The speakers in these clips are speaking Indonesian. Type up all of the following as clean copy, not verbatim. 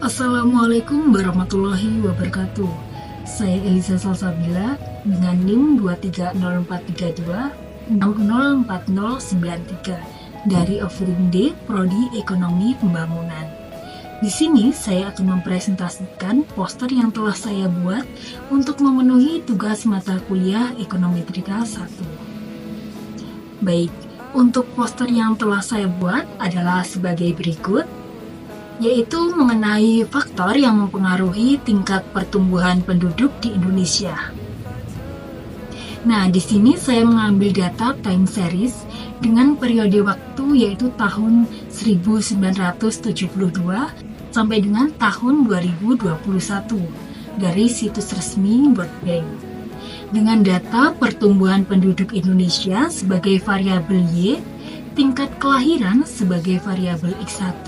Assalamualaikum warahmatullahi wabarakatuh. Saya Elisa Salsabila dengan NIM 2304326049093 dari Offering D Prodi Ekonomi Pembangunan. Di sini saya akan mempresentasikan poster yang telah saya buat untuk memenuhi tugas mata kuliah Ekonomi Trika 1. Baik, untuk poster yang telah saya buat adalah sebagai berikut, yaitu mengenai faktor yang mempengaruhi tingkat pertumbuhan penduduk di Indonesia. Nah, di sini saya mengambil data time series dengan periode waktu yaitu tahun 1972 sampai dengan tahun 2021 dari situs resmi World Bank. Dengan data pertumbuhan penduduk Indonesia sebagai variabel Y, tingkat kelahiran sebagai variabel X1,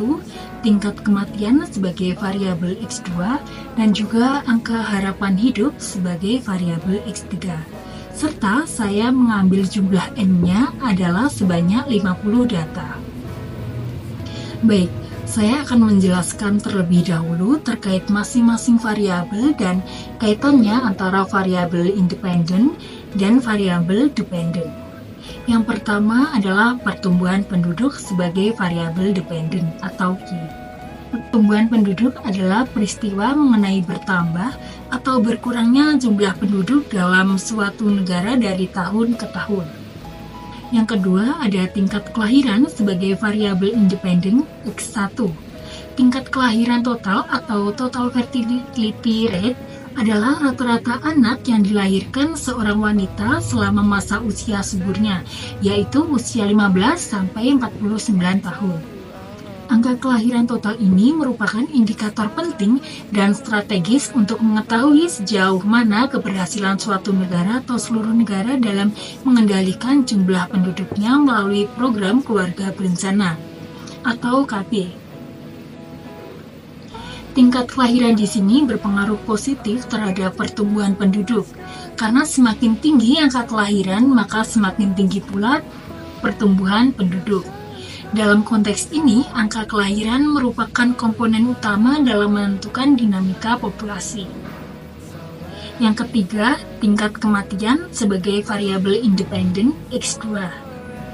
tingkat kematian sebagai variabel X2, dan juga angka harapan hidup sebagai variabel X3. Serta saya mengambil jumlah N-nya adalah sebanyak 50 data. Baik, saya akan menjelaskan terlebih dahulu terkait masing-masing variabel dan kaitannya antara variabel independen dan variabel dependen. Yang pertama adalah pertumbuhan penduduk sebagai variabel dependen atau Q. Pertumbuhan penduduk adalah peristiwa mengenai bertambah atau berkurangnya jumlah penduduk dalam suatu negara dari tahun ke tahun. Yang kedua ada tingkat kelahiran sebagai variabel independen X1. Tingkat kelahiran total atau total fertility rate adalah rata-rata anak yang dilahirkan seorang wanita selama masa usia suburnya, yaitu usia 15 sampai 49 tahun. Angka kelahiran total ini merupakan indikator penting dan strategis untuk mengetahui sejauh mana keberhasilan suatu negara atau seluruh negara dalam mengendalikan jumlah penduduknya melalui program keluarga berencana atau KB. Tingkat kelahiran di sini berpengaruh positif terhadap pertumbuhan penduduk, karena semakin tinggi angka kelahiran, maka semakin tinggi pula pertumbuhan penduduk. Dalam konteks ini, angka kelahiran merupakan komponen utama dalam menentukan dinamika populasi. Yang ketiga, tingkat kematian sebagai variabel independen X2.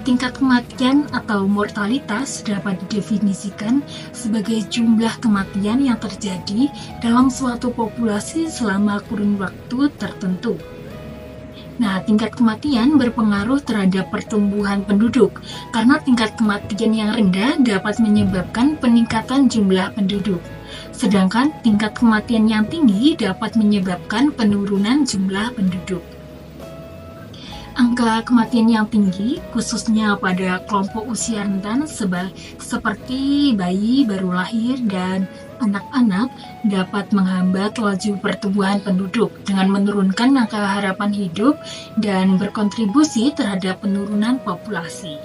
Tingkat kematian atau mortalitas dapat didefinisikan sebagai jumlah kematian yang terjadi dalam suatu populasi selama kurun waktu tertentu. Nah, tingkat kematian berpengaruh terhadap pertumbuhan penduduk karena tingkat kematian yang rendah dapat menyebabkan peningkatan jumlah penduduk. Sedangkan tingkat kematian yang tinggi dapat menyebabkan penurunan jumlah penduduk. Angka kematian yang tinggi, khususnya pada kelompok usia rentan seperti bayi baru lahir dan anak-anak, dapat menghambat laju pertumbuhan penduduk dengan menurunkan angka harapan hidup dan berkontribusi terhadap penurunan populasi.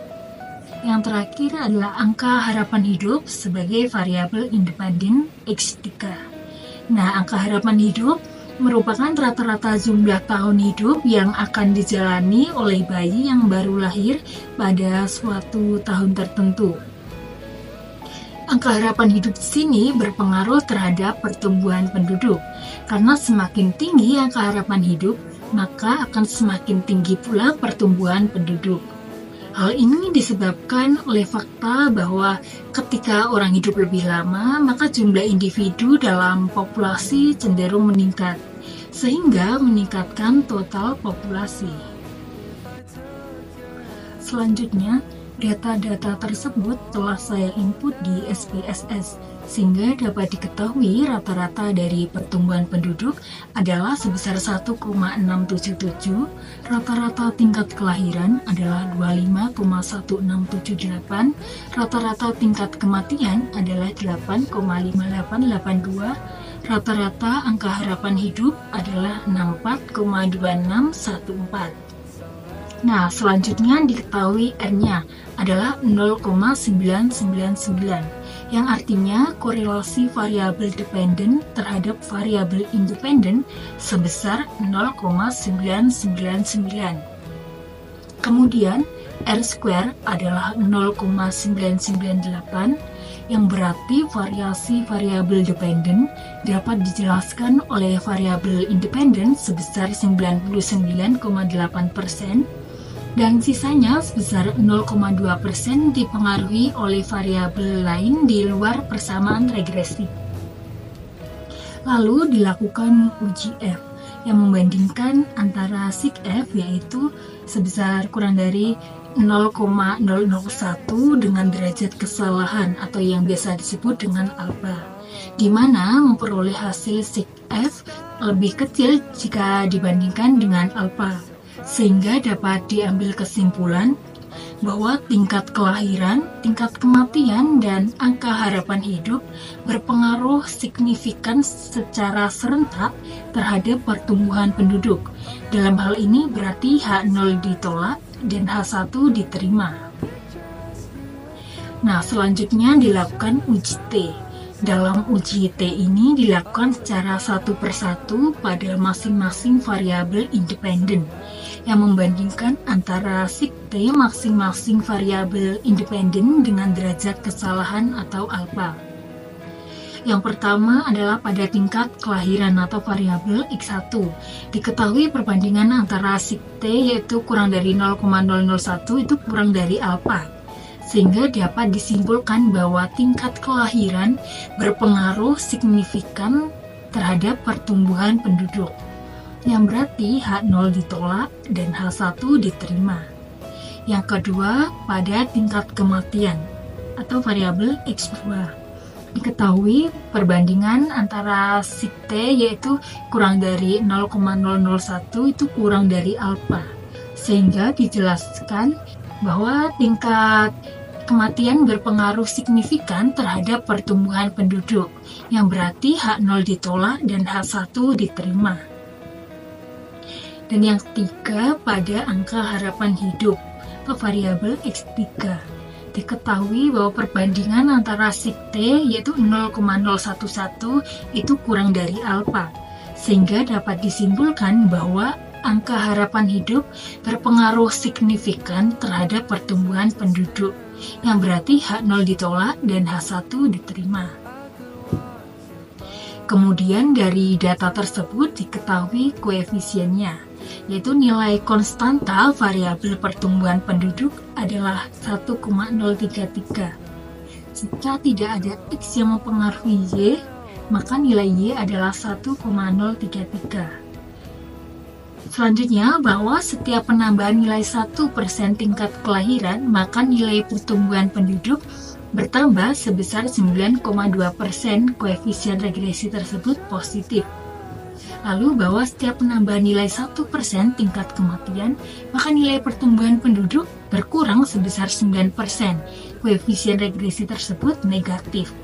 Yang terakhir adalah angka harapan hidup sebagai variabel independen X3. Nah, angka harapan hidup merupakan rata-rata jumlah tahun hidup yang akan dijalani oleh bayi yang baru lahir pada suatu tahun tertentu. Angka harapan hidup di sini berpengaruh terhadap pertumbuhan penduduk, karena semakin tinggi angka harapan hidup, maka akan semakin tinggi pula pertumbuhan penduduk. Hal ini disebabkan oleh fakta bahwa ketika orang hidup lebih lama, maka jumlah individu dalam populasi cenderung meningkat, sehingga meningkatkan total populasi. Selanjutnya, data-data tersebut telah saya input di SPSS, sehingga dapat diketahui rata-rata dari pertumbuhan penduduk adalah sebesar 1,677, rata-rata tingkat kelahiran adalah 25,1678, rata-rata tingkat kematian adalah 8,5882, rata-rata angka harapan hidup adalah 64,2614. Nah, selanjutnya diketahui R-nya adalah 0,999, yang artinya korelasi variabel dependen terhadap variabel independen sebesar 0,999. Kemudian, R square adalah 0,998, yang berarti variasi variabel dependen dapat dijelaskan oleh variabel independen sebesar 99,8%, dan sisanya sebesar 0,2% dipengaruhi oleh variabel lain di luar persamaan regresi. Lalu dilakukan uji F yang membandingkan antara sig F yaitu sebesar kurang dari 0,001 dengan derajat kesalahan atau yang biasa disebut dengan alfa, di mana memperoleh hasil sig F lebih kecil jika dibandingkan dengan alfa, sehingga dapat diambil kesimpulan bahwa tingkat kelahiran, tingkat kematian, dan angka harapan hidup berpengaruh signifikan secara serentak terhadap pertumbuhan penduduk. Dalam hal ini berarti H0 ditolak dan H1 diterima. Nah, selanjutnya dilakukan uji T. Dalam uji T ini dilakukan secara satu persatu pada masing-masing variabel independen yang membandingkan antara sig T masing-masing variabel independen dengan derajat kesalahan atau alfa. Yang pertama adalah pada tingkat kelahiran atau variabel X1. Diketahui perbandingan antara sig T yaitu kurang dari 0,001 itu kurang dari alfa, sehingga dapat disimpulkan bahwa tingkat kelahiran berpengaruh signifikan terhadap pertumbuhan penduduk, yang berarti H0 ditolak dan H1 diterima. Yang kedua, pada tingkat kematian atau variabel X2. Diketahui perbandingan antara sig T yaitu kurang dari 0,001 itu kurang dari alfa, sehingga dijelaskan bahwa tingkat kematian berpengaruh signifikan terhadap pertumbuhan penduduk, yang berarti H0 ditolak dan H1 diterima. Dan yang ketiga, pada angka harapan hidup atau variabel X3. Diketahui bahwa perbandingan antara sig T yaitu 0,011 itu kurang dari alfa, sehingga dapat disimpulkan bahwa angka harapan hidup berpengaruh signifikan terhadap pertumbuhan penduduk, yang berarti H0 ditolak dan H1 diterima. Kemudian dari data tersebut diketahui koefisiennya, yaitu nilai konstanta variabel pertumbuhan penduduk adalah 1,033. Jika tidak ada X yang mempengaruhi Y, maka nilai Y adalah 1,033. Selanjutnya, bahwa setiap penambahan nilai 1% tingkat kelahiran, maka nilai pertumbuhan penduduk bertambah sebesar 9,2%. Koefisien regresi tersebut positif. Lalu bahwa setiap penambahan nilai 1% tingkat kematian, maka nilai pertumbuhan penduduk berkurang sebesar 9%. Koefisien regresi tersebut negatif.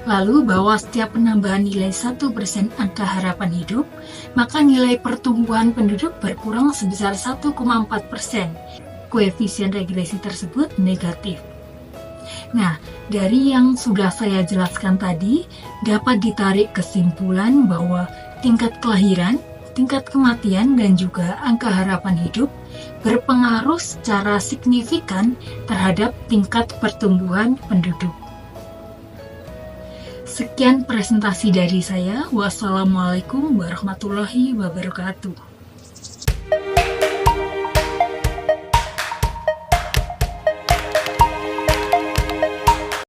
Lalu bahwa setiap penambahan nilai 1% angka harapan hidup, maka nilai pertumbuhan penduduk berkurang sebesar 1,4%. Koefisien regresi tersebut negatif. Nah, dari yang sudah saya jelaskan tadi, dapat ditarik kesimpulan bahwa tingkat kelahiran, tingkat kematian, dan juga angka harapan hidup berpengaruh secara signifikan terhadap tingkat pertumbuhan penduduk. Sekian presentasi dari saya. Wassalamualaikum warahmatullahi wabarakatuh.